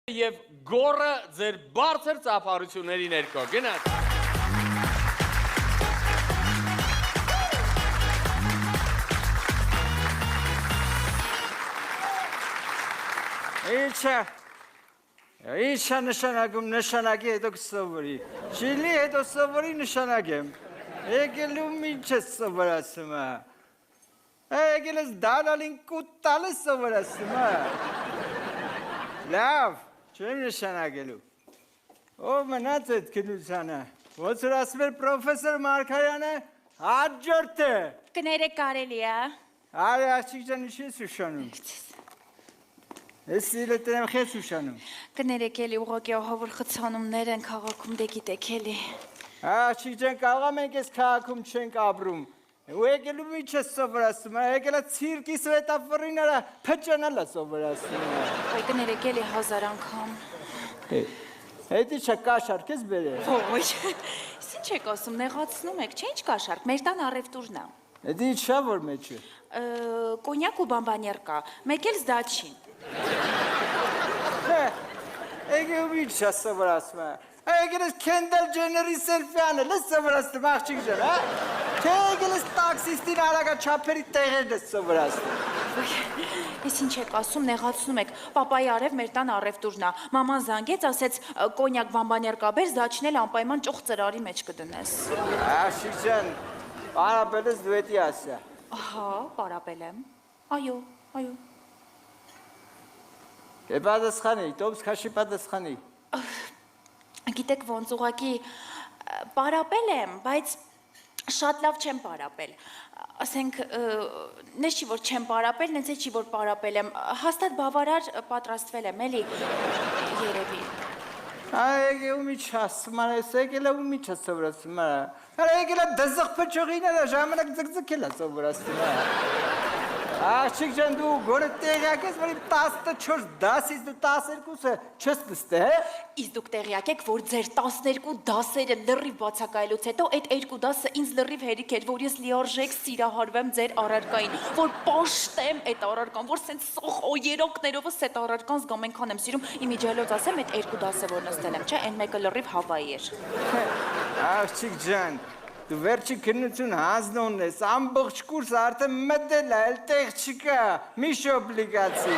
Եվ գորը ձեր բարձր ծափարությունների ներքո, գնաց։ Ինչա նշանակում նշանակի հետո կսովորի, շիլի հետո սովորի նշանակ եմ, եկելում ինչ ես սովորացում է, եկել ես դանալին կուտալ ես սովորացում է, լավ, չեմ նշանակելու, ով մնաց էդ կնությանը, ոնց որ ասում էր պրոֆեսոր Մարգարյանը, հաջորդ է, կներեք կարելի է, արի աղջիկ ջան ինչ ես ուշանում, ես սիրը տնեմ խես ուշանում, կներեք էլի ուղղակի ահավոր խցանումներ են քաղաքում դե գիտեք էլի, աղջիկ ջան կարող ենք ես քաղաքում չենք ապրում, ու եկելում ինչ ես սովորացում, եկել է ցիրկի սվետաֆորիները փճանալ է սովորացում, ոյ կներեք էլի 1000 անգամ, հետի չէ կաշարք ես բերել, ոյ, ինչ եք ասում, նեղացնում եք, չէ ինչ կաշարք, մեր տան առևտուրն է, հետի ինչ շա որ մեջ է, կոնյակ ու բամբաներ կա, մեկ էլ զդաչին, եկել ինչ ես սովորացում, եկել ես Քենդալ Ջեների սելֆի անել ես սովորացում աղջիկ ջան, թե եկել ես տաքսիստին արագաչափերի տեղերն ես սովորացնում, ես ինչ եք ասում, նեղացնում եք, պապայի արև մեր տան առևտուրն է, մաման զանգեց, ասեց կոնյակ բամբաներ կա, բեր զաչնել անպայման ճոխ ծրարի մեջ կդնես, աղջիկ ջան, պարապել ես դու էտի ասյա, ահա, պարապել եմ, այո, պատասխանի, տոմս քաշի պատասխանի, գիտեք ոնց ուղղակի պարապել եմ, բայց շատ լավ չեմ պարապել, ասենք, նես չի որ չեմ պարապել, նենց է չի որ պարապել եմ, հաստատ բավարար պատրաստվել եմ, էլի, երևի, եկել ու միչ ասում ես, եկել է ու միչ ես սովորացում, եկել է դզղ պճողիները ժամանակ ձգձգել է սովորացում, աղջիկ ջան դու գորը տեղյակ ես, որ իմ 14 դասից դու 12-ը չես նստե, Իսկ դուք տեղյակ եք, որ ձեր 12 դասերը լրիվ բացակայելուց հետո այդ 2 դասը ինձ լրիվ հերիք էր, որ ես լիարժեք սիրահարվեմ ձեր առարկային, որ պաշտեմ այդ առարկան, որ սենց սոխ օերոկներովս այդ առարկան զգամ ենքան եմ սիրում, իմիջիալոց ասեմ այդ 2 դասը որ նստել եմ, չէ, այն մեկը լրիվ Հավայի էր։ աղջիկ ջան, դու վերջի քննություն հանձնողն ես, ամբողջ կուրսը արդեն մտել է, էլ տեղ չկա, միշ օբլիգացի։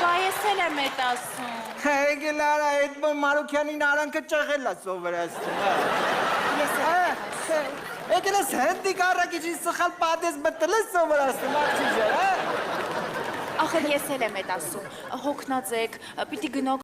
Բա ես էլ եմ էդ ասում։ Եկել արա այդ Մարուքյանին արանքը ճղել է սովորացնում, եկել ես հնդիկ առակիչին սխալ պատես մտել ես սովորացնում, աղջիկ ջան, Ախր ես էլ եմ էդ ասում, հոգնած եք, պիտի գնաք